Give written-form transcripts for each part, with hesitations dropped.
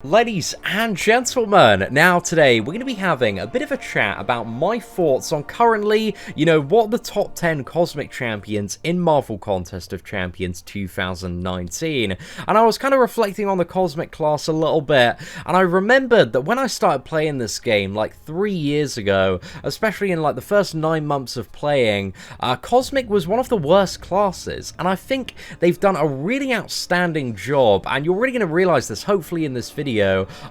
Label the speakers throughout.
Speaker 1: Ladies and gentlemen, now today we're going to be having a bit of a chat about my thoughts on currently, what the top 10 Cosmic Champions in Marvel Contest of Champions 2019. And I was kind of reflecting on the Cosmic class a little bit, and I remembered that when I started playing this game like 3 years ago, especially in like the first 9 months of playing, Cosmic was one of the worst classes, and I think they've done a really outstanding job, and you're really going to realize this hopefully in this video,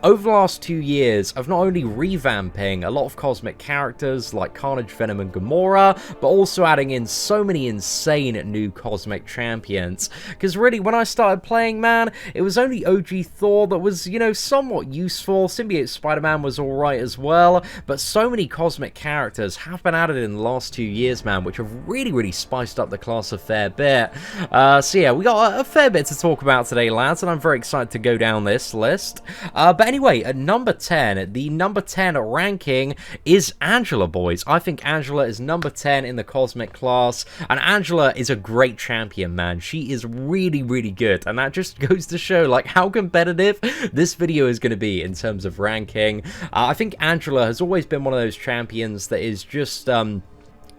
Speaker 1: over the last 2 years of not only revamping a lot of Cosmic characters like Carnage, Venom, and Gamora, but also adding in so many insane new Cosmic champions. Because really, when I started playing, man, it was only OG Thor that was, somewhat useful. Symbiote Spider-Man was alright as well, but so many Cosmic characters have been added in the last 2 years, man, which have really spiced up the class a fair bit. So yeah, we got a fair bit to talk about today, lads, and I'm very excited to go down this list. But anyway, at number 10, the number 10 ranking is Angela, boys. I think Angela is number 10 in the Cosmic class, and Angela is a great champion, man. She is really good, and that just goes to show like how competitive this video is going to be in terms of ranking. I think Angela has always been one of those champions that is just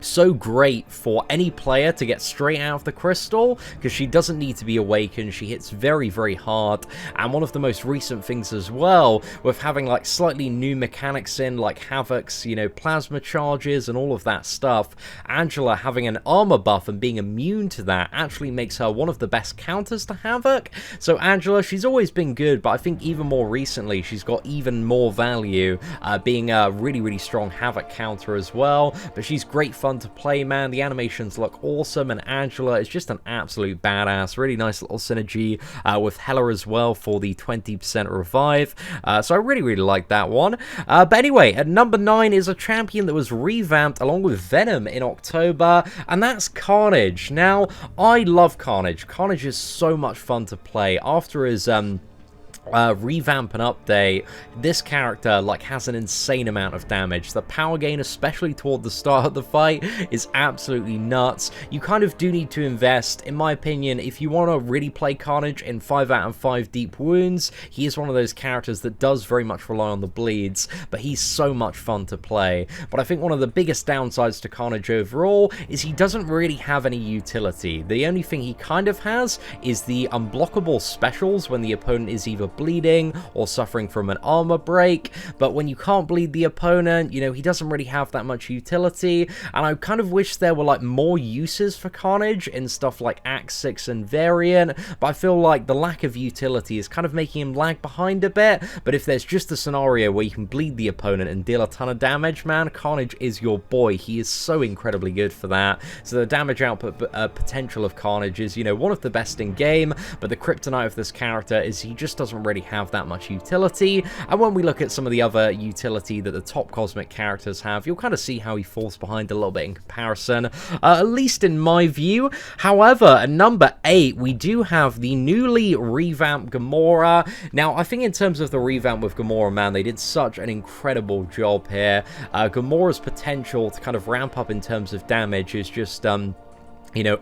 Speaker 1: so great for any player to get straight out of the crystal, because she doesn't need to be awakened. She hits very hard, and one of the most recent things as well, with having like slightly new mechanics in, like Havoc's, plasma charges and all of that stuff, Angela having an armor buff and being immune to that actually makes her one of the best counters to Havoc. So Angela, she's always been good, but I think even more recently she's got even more value, being a really strong Havoc counter as well. But she's great fun to play, man. The animations look awesome, and Angela is just an absolute badass. Really nice little synergy with Hela as well for the 20% revive. So I really like that one. But anyway, at number 9 is a champion that was revamped along with Venom in October, and that's Carnage. Now, I love Carnage. Carnage is so much fun to play. After his revamp and update, this character like has an insane amount of damage. The power gain, especially toward the start of the fight, is absolutely nuts. You kind of do need to invest, in my opinion, if you want to really play Carnage in 5 out of 5 deep wounds. He is one of those characters that does very much rely on the bleeds, but he's so much fun to play. But I think one of the biggest downsides to Carnage overall is he doesn't really have any utility. The only thing he kind of has is the unblockable specials when the opponent is either bleeding or suffering from an armor break, but when you can't bleed the opponent, he doesn't really have that much utility. And I kind of wish there were like more uses for Carnage in stuff like Act 6 and Variant, but I feel like the lack of utility is kind of making him lag behind a bit. But if there's just a scenario where you can bleed the opponent and deal a ton of damage, man, Carnage is your boy. He is so incredibly good for that. So the damage output potential of Carnage is, one of the best in game, but the kryptonite of this character is he just doesn't really have that much utility. And when we look at some of the other utility that the top Cosmic characters have, you'll kind of see how he falls behind a little bit in comparison, at least in my view. However, at number 8, we do have the newly revamped Gamora. Now, I think in terms of the revamp with Gamora, man, they did such an incredible job here. Gamora's potential to kind of ramp up in terms of damage is just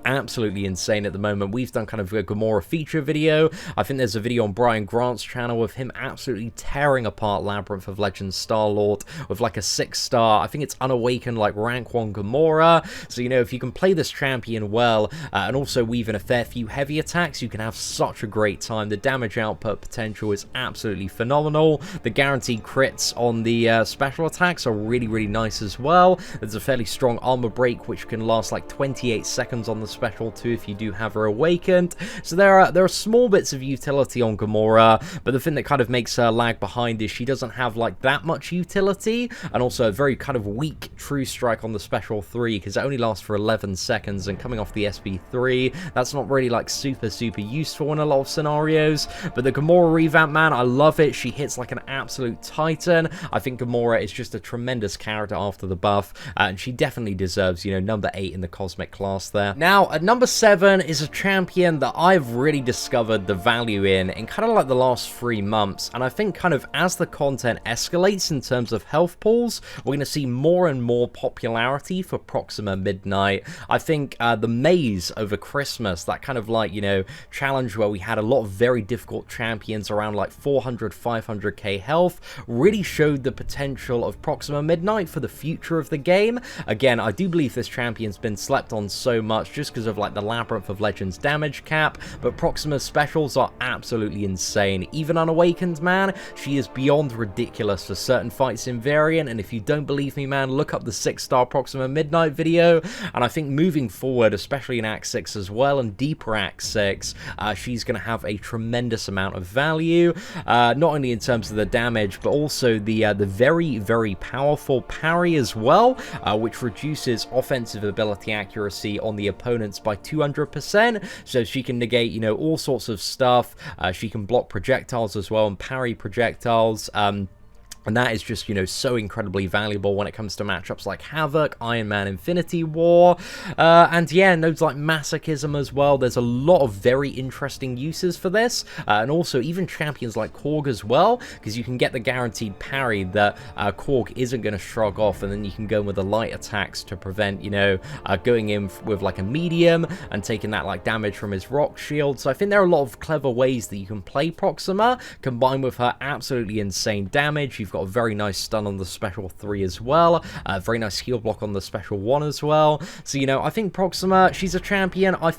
Speaker 1: absolutely insane at the moment. We've done kind of a Gamora feature video. I think there's a video on Brian Grant's channel of him absolutely tearing apart Labyrinth of Legends Star-Lord with like a 6-star. I think it's unawakened like rank 1 Gamora. So, if you can play this champion well, and also weave in a fair few heavy attacks, you can have such a great time. The damage output potential is absolutely phenomenal. The guaranteed crits on the special attacks are really nice as well. There's a fairly strong armor break which can last like 28 seconds on the special too if you do have her awakened. So there are small bits of utility on Gamora, but the thing that kind of makes her lag behind is she doesn't have like that much utility, and also a very kind of weak True Strike on the special 3 because it only lasts for 11 seconds, and coming off the SB3, that's not really like super useful in a lot of scenarios. But the Gamora revamp, man, I love it. She hits like an absolute titan. I think Gamora is just a tremendous character after the buff, and she definitely deserves, number 8 in the Cosmic class there. there. Now, at number 7 is a champion that I've really discovered the value in kind of like the last 3 months, and I think kind of as the content escalates in terms of health pools, we're going to see more and more popularity for Proxima Midnight. I think the maze over Christmas, that kind of like, you know, challenge where we had a lot of very difficult champions around like 400, 500k health, really showed the potential of Proxima Midnight for the future of the game. Again, I do believe this champion's been slept on so much just because of like the Labyrinth of Legends damage cap, but Proxima's specials are absolutely insane. Even unawakened, man, she is beyond ridiculous for certain fights in Variant, and if you don't believe me, man, look up the 6-star Proxima Midnight video, and I think moving forward, especially in Act 6 as well, and deeper Act 6, she's going to have a tremendous amount of value, not only in terms of the damage, but also the very, very powerful parry as well, which reduces offensive ability accuracy on the opponents by 200%, so she can negate, you know, all sorts of stuff. She can block projectiles as well and parry projectiles. And that is just, you know, so incredibly valuable when it comes to matchups like Havoc, Iron Man Infinity War, and yeah, nodes like Masochism as well. There's a lot of very interesting uses for this, and also even champions like Korg as well, because you can get the guaranteed parry that Korg isn't going to shrug off, and then you can go in with the light attacks to prevent, you know, going in with like a medium and taking that like damage from his rock shield. So I think there are a lot of clever ways that you can play Proxima, combined with her absolutely insane damage. You've got a very nice stun on the special 3 as well, very nice heal block on the special 1 as well. So, you know, I think Proxima, she's a champion I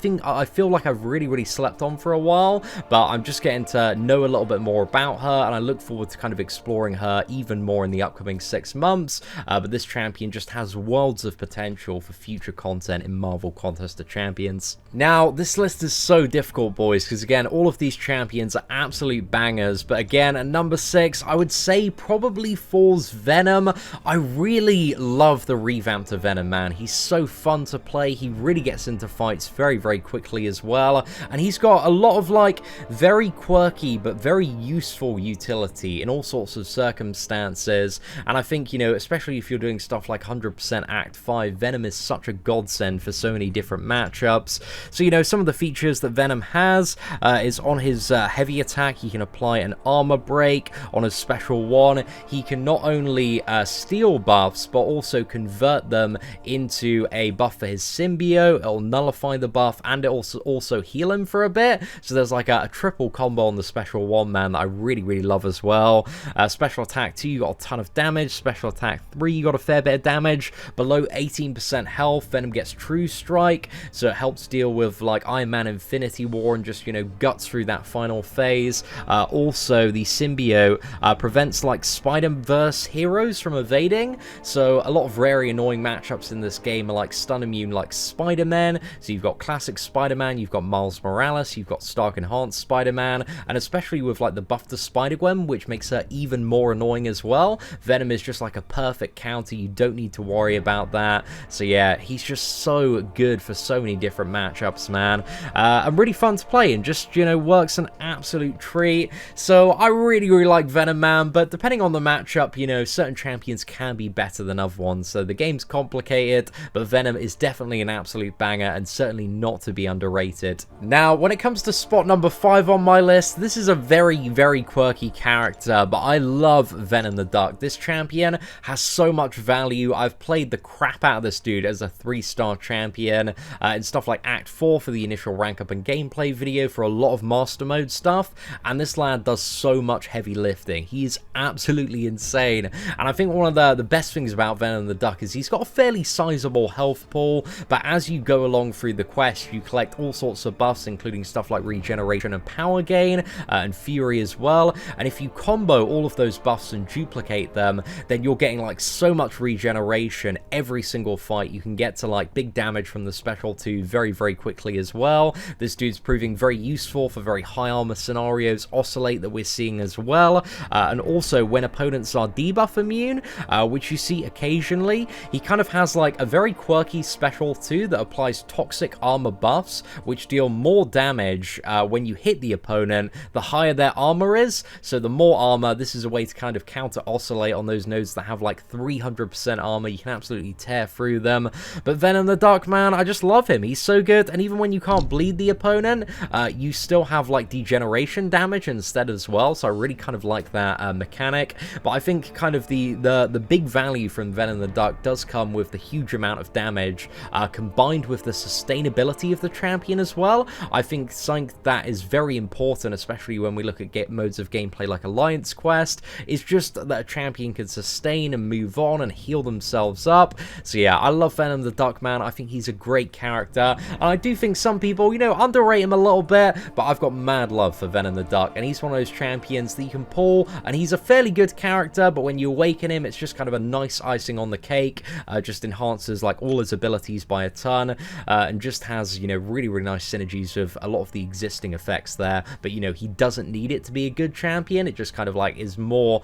Speaker 1: feel like I've really slept on for a while, but I'm just getting to know a little bit more about her, and I look forward to kind of exploring her even more in the upcoming 6 months, but this champion just has worlds of potential for future content in Marvel Contest of Champions. Now, this list is so difficult, boys, because again, all of these champions are absolute bangers, but again, at number 6, I would say probably falls Venom. I really love the revamp of Venom, man. He's so fun to play. He really gets into fights very quickly as well, and he's got a lot of like very quirky but very useful utility in all sorts of circumstances, and I think, you know, especially if you're doing stuff like 100% Act 5, Venom is such a godsend for so many different matchups. So, you know, some of the features that Venom has is on his heavy attack, he can apply an armor break. On his special 1, he can not only steal buffs, but also convert them into a buff for his symbiote. It'll nullify the buff, and it also heal him for a bit. So there's like a triple combo on the special 1, man, that I really love as well. Special attack 2, you got a ton of damage. Special attack 3, you got a fair bit of damage. Below 18% health, Venom gets True Strike, so it helps deal with like Iron Man Infinity War and just, you know, guts through that final phase. Also, the symbiote prevents like Spider-Verse heroes from evading, so a lot of very annoying matchups in this game are like stun immune like Spider-Man. So you've got classic Spider-Man, you've got Miles Morales, you've got Stark Enhanced Spider-Man, and especially with like the buff to Spider-Gwen, which makes her even more annoying as well, Venom is just like a perfect counter. You don't need to worry about that. So yeah, he's just so good for so many different matchups, man, and really fun to play, and just, you know, works an absolute treat. So I really like Venom, man, but depending on the matchup, you know, certain champions can be better than other ones, so the game's complicated, but Venom is definitely an absolute banger and certainly not to be underrated. Now, when it comes to spot number 5 on my list, this is a very quirky character, but I love Venom the Duck. This champion has so much value. I've played the crap out of this dude as a 3-star champion in stuff like Act 4 for the initial rank up and gameplay video for a lot of Master Mode stuff, and this lad does so much heavy lifting. He's absolutely insane, and I think one of the best things about Venom the Duck is he's got a fairly sizable health pool, but as you go along through the quest, you collect all sorts of buffs, including stuff like regeneration and power gain, and fury as well, and if you combo all of those buffs and duplicate them, then you're getting like so much regeneration every single fight. You can get to like big damage from the special 2 very quickly as well. This dude's proving very useful for very high armor scenarios, Oscillate that we're seeing as well, and also when opponents are debuff immune, which you see occasionally. He kind of has like a very quirky special too that applies toxic armor buffs, which deal more damage when you hit the opponent, the higher their armor is. So the more armor, this is a way to kind of counter oscillate on those nodes that have like 300% armor. You can absolutely tear through them. But Venom the Duck, man, I just love him. He's so good, and even when you can't bleed the opponent, you still have like degeneration damage instead as well. So I really kind of like that mechanic. But I think kind of the big value from Venom the Duck does come with the huge amount of damage combined with the sustainability of the champion as well. I think something that is very important, especially when we look at modes of gameplay like Alliance Quest, is just that a champion can sustain and move on and heal themselves up. So yeah, I love Venom the Duck, man. I think he's a great character, and I do think some people, you know, underrate him a little bit, but I've got mad love for Venom the Duck, and he's one of those champions that you can pull, and he's a fairly good character, but when you awaken him, it's just kind of a nice icing on the cake. Just enhances like all his abilities by a ton, and just has, you know, really nice synergies with a lot of the existing effects there. But you know, he doesn't need it to be a good champion. It just kind of like is more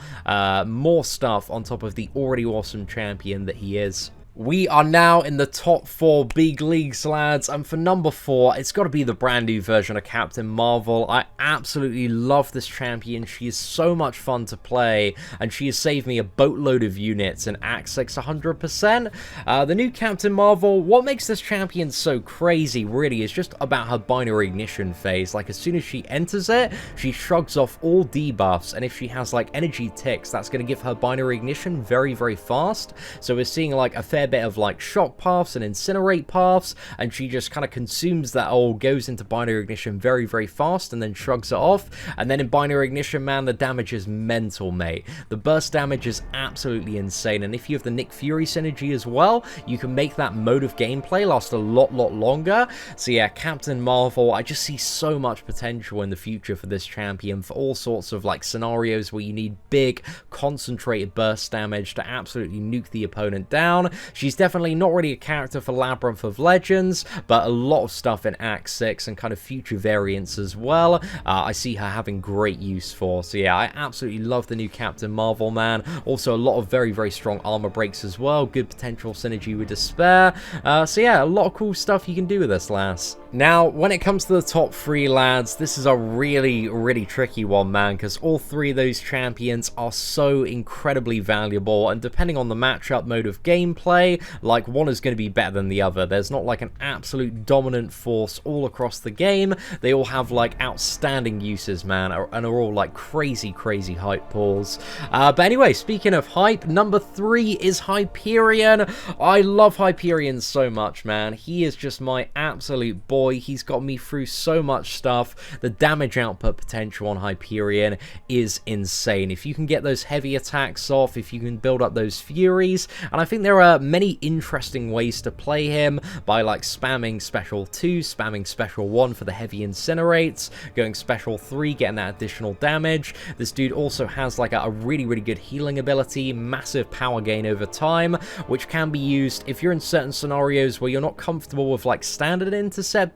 Speaker 1: stuff on top of the already awesome champion that he is. We are now in the top 4 big leagues, lads, and for number 4, it's got to be the brand new version of Captain Marvel. I absolutely love this champion. She is so much fun to play, and she has saved me a boatload of units in Act 6 100%. The new Captain Marvel, what makes this champion so crazy, really, is just about her binary ignition phase. Like, as soon as she enters it, she shrugs off all debuffs, and if she has, like, energy ticks, that's going to give her binary ignition very fast. So we're seeing, like, a fair bit of like shock paths and incinerate paths, and she just kind of consumes that all, goes into binary ignition very fast, and then shrugs it off. And then in binary ignition, man, the damage is mental, mate. The burst damage is absolutely insane, and if you have the Nick Fury synergy as well, you can make that mode of gameplay last a lot longer. So yeah, Captain Marvel, I just see so much potential in the future for this champion, for all sorts of like scenarios where you need big concentrated burst damage to absolutely nuke the opponent down. She's definitely not really a character for Labyrinth of Legends, but a lot of stuff in Act 6 and kind of future variants as well, I see her having great use for. So yeah, I absolutely love the new Captain Marvel, man. Also a lot of very strong armor breaks as well, good potential synergy with Despair. So yeah, a lot of cool stuff you can do with this lass. Now, when it comes to the top 3, lads, this is a really tricky one, man, because all 3 of those champions are so incredibly valuable, and depending on the matchup mode of gameplay, like, one is going to be better than the other. There's not like an absolute dominant force all across the game. They all have like outstanding uses, man, and are all like crazy hype pulls. But anyway, speaking of hype, number 3 is Hyperion. I love Hyperion so much, man. He is just my absolute boy. He's got me through so much stuff. The damage output potential on Hyperion is insane. If you can get those heavy attacks off, if you can build up those Furies, and I think there are many interesting ways to play him, by like spamming special 2, spamming special 1 for the heavy incinerates, going special 3, getting that additional damage. This dude also has like a really good healing ability, massive power gain over time, which can be used if you're in certain scenarios where you're not comfortable with like standard intercepting.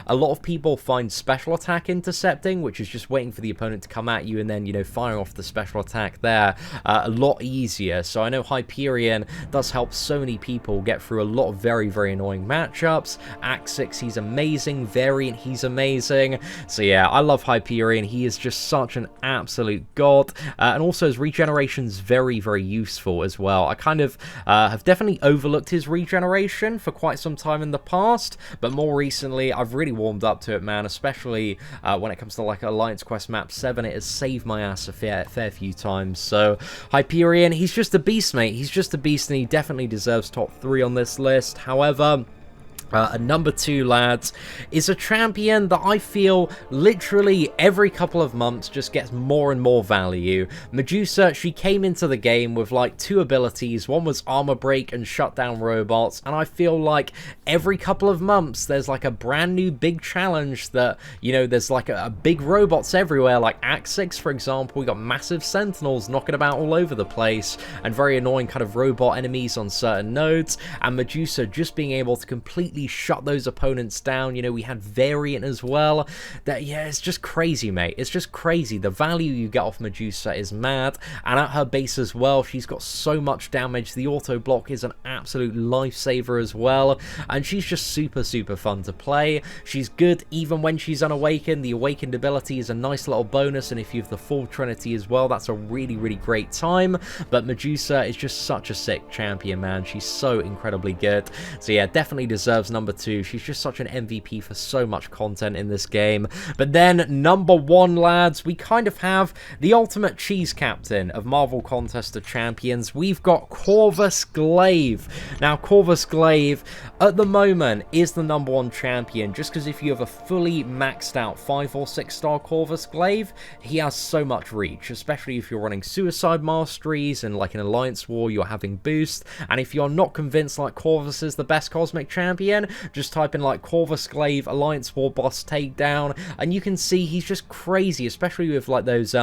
Speaker 1: A lot of people find special attack intercepting, which is just waiting for the opponent to come at you and then, you know, firing off the special attack there, a lot easier. So I know Hyperion does help so many people get through a lot of very annoying matchups. Act 6, he's amazing. Variant, he's amazing. So yeah, I love Hyperion. He is just such an absolute god, and also his regeneration's very useful as well. I kind of have definitely overlooked his regeneration for quite some time in the past, but more recently I've really warmed up to it, man, especially when it comes to like Alliance Quest map 7. It has saved my ass a fair few times. So Hyperion, he's just a beast, mate. He's just a beast, and he definitely deserves top 3 on this list. However, number 2, lads, is a champion that I feel literally every couple of months just gets more and more value. Medusa, she came into the game with like 2 abilities. One was armor break and shut down robots, and I feel like every couple of months there's like a brand new big challenge that, you know, there's like a big robots everywhere. Like Act 6, for example, we got massive sentinels knocking about all over the place, and very annoying kind of robot enemies on certain nodes, and Medusa just being able to completely really shut those opponents down. You know, we had Variant as well. That, yeah, it's just crazy, mate. It's just crazy. The value you get off Medusa is mad, and at her base as well, she's got so much damage. The auto block is an absolute lifesaver as well, and she's just super, super fun to play. She's good even when she's unawakened. The awakened ability is a nice little bonus, and if you have the full trinity as well, that's a really, really great time. But Medusa is just such a sick champion, man. She's so incredibly good. So yeah, definitely deserves number 2. She's just such an MVP for so much content in this game. But then number 1, lads, we kind of have the ultimate cheese captain of Marvel Contest of Champions. We've got Corvus Glaive. Now, Corvus Glaive at the moment is the number 1 champion, just because if you have a fully maxed out 5 or 6 star Corvus Glaive, he has so much reach, especially if you're running Suicide Masteries and like an Alliance War, you're having boost. And if you're not convinced like Corvus is the best cosmic champion, just type in like Corvus Glaive Alliance War boss takedown, and you can see he's just crazy, especially with like those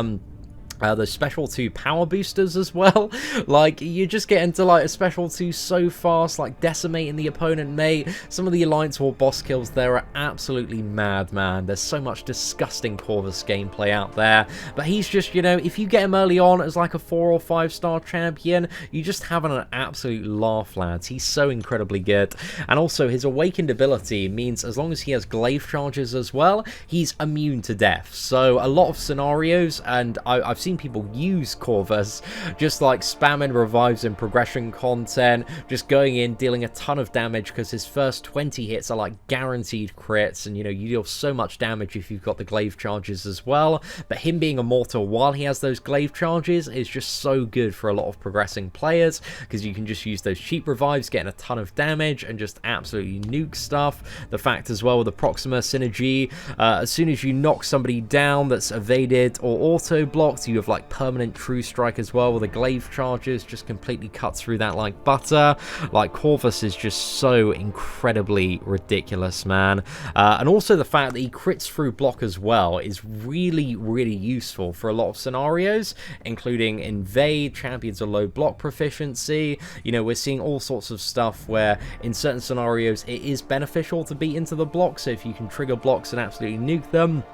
Speaker 1: special 2 power boosters as well. Like, you just get into like a special 2 so fast, like decimating the opponent, mate. Some of the Alliance War boss kills there are absolutely mad, man. There's so much disgusting Corvus gameplay out there, but he's just, you know, if you get him early on as like a 4 or 5 star champion, you just having an absolute laugh, lads. He's so incredibly good, and also his awakened ability means as long as he has glaive charges as well, he's immune to death. So a lot of scenarios, and I've seen people use Corvus just like spamming revives and progression content, just going in, dealing a ton of damage because his first 20 hits are like guaranteed crits, and you know, you deal so much damage if you've got the glaive charges as well. But him being immortal while he has those glaive charges is just so good for a lot of progressing players, because you can just use those cheap revives, getting a ton of damage and just absolutely nuke stuff. The fact as well with the Proxima synergy, as soon as you knock somebody down that's evaded or auto blocked, you have like permanent true strike as well with the glaive charges, just completely cut through that like butter. Like, Corvus is just so incredibly ridiculous, man. And also the fact that he crits through block as well is really, really useful for a lot of scenarios, including invade, champions of low block proficiency. You know, we're seeing all sorts of stuff where in certain scenarios it is beneficial to beat into the block, so if you can trigger blocks and absolutely nuke them,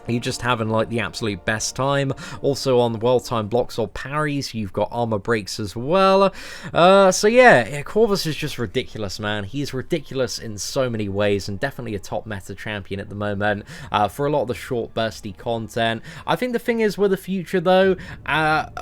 Speaker 1: you're just having like the absolute best time. Also on well-timed blocks or parries, you've got armor breaks as well. So yeah, Corvus is just ridiculous, man. He is ridiculous in so many ways, and definitely a top meta champion at the moment for a lot of the short bursty content. I think the thing is with the future though,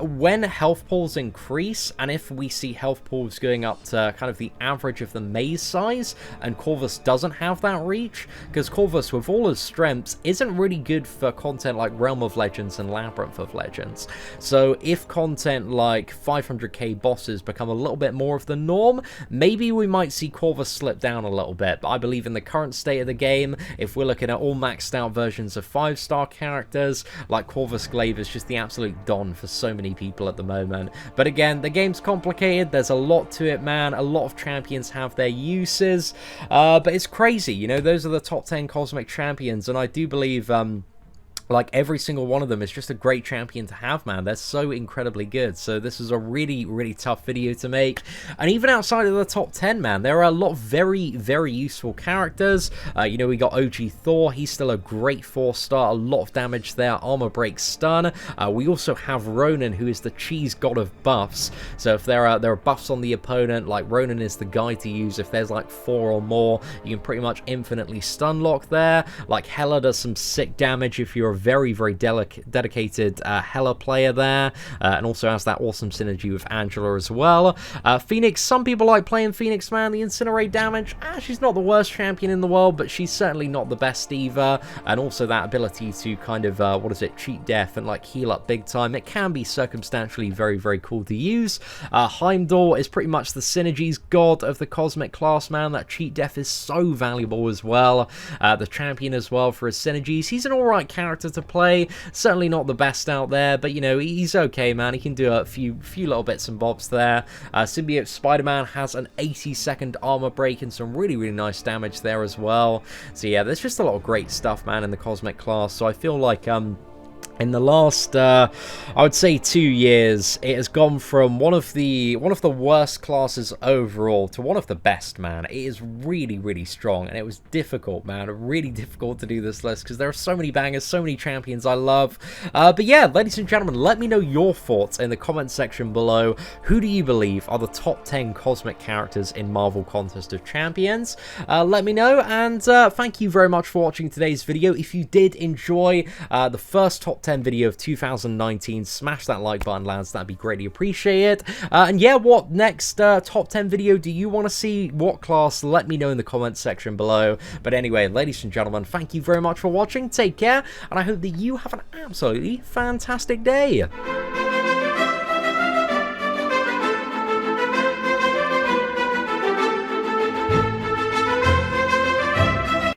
Speaker 1: when health pools increase, and if we see health pools going up to kind of the average of the maze size, and Corvus doesn't have that reach, because Corvus with all his strengths isn't really good for content like Realm of Legends and Labyrinth of Legends. So if content like 500k bosses become a little bit more of the norm, maybe we might see Corvus slip down a little bit. But I believe in the current state of the game, if we're looking at all maxed out versions of 5-star characters, like Corvus Glaive is just the absolute don for so many people at the moment. But again, the game's complicated, there's a lot to it, man. A lot of champions have their uses, but it's crazy, you know. Those are the top 10 cosmic champions, and I do believe like every single one of them is just a great champion to have, man. They're so incredibly good. So this is a really, really tough video to make. And even outside of the top 10, man, there are a lot of very, very useful characters. You know, we got OG Thor. He's still a great 4-star. A lot of damage there. Armor break, stun. We also have Ronan, who is the cheese god of buffs. So if there are buffs on the opponent, like Ronan is the guy to use. If there's like 4 or more, you can pretty much infinitely stun lock there. Like Hela does some sick damage if you're a very, very dedicated Hela player there, and also has that awesome synergy with Angela as well. Phoenix, some people like playing Phoenix, man. The incinerate damage, she's not the worst champion in the world, but she's certainly not the best either. And also that ability to kind of, cheat death and like heal up big time. It can be circumstantially very, very cool to use. Heimdall is pretty much the synergies god of the cosmic class, man. That cheat death is so valuable as well. The champion as well for his synergies. He's an alright character to play, certainly not the best out there, but you know, he's okay, man. He can do a few little bits and bobs there. Symbiote Spider-Man has an 80-second armor break and some really, really nice damage there as well. So yeah, there's just a lot of great stuff, man, in the cosmic class. So I feel like In the last, I would say 2 years, it has gone from one of the worst classes overall to one of the best, man. It is really, really strong, and it was difficult, man. Really difficult to do this list, because there are so many bangers, so many champions I love. But yeah, ladies and gentlemen, let me know your thoughts in the comment section below. Who do you believe are the top 10 cosmic characters in Marvel Contest of Champions? Let me know, and thank you very much for watching today's video. If you did enjoy the first top 10 video of 2019, smash that like button, lads. That'd be greatly appreciated. And yeah, what next top 10 video do you want to see? What class? Let me know in the comments section below. But anyway, ladies and gentlemen, thank you very much for watching. Take care, and I hope that you have an absolutely fantastic day.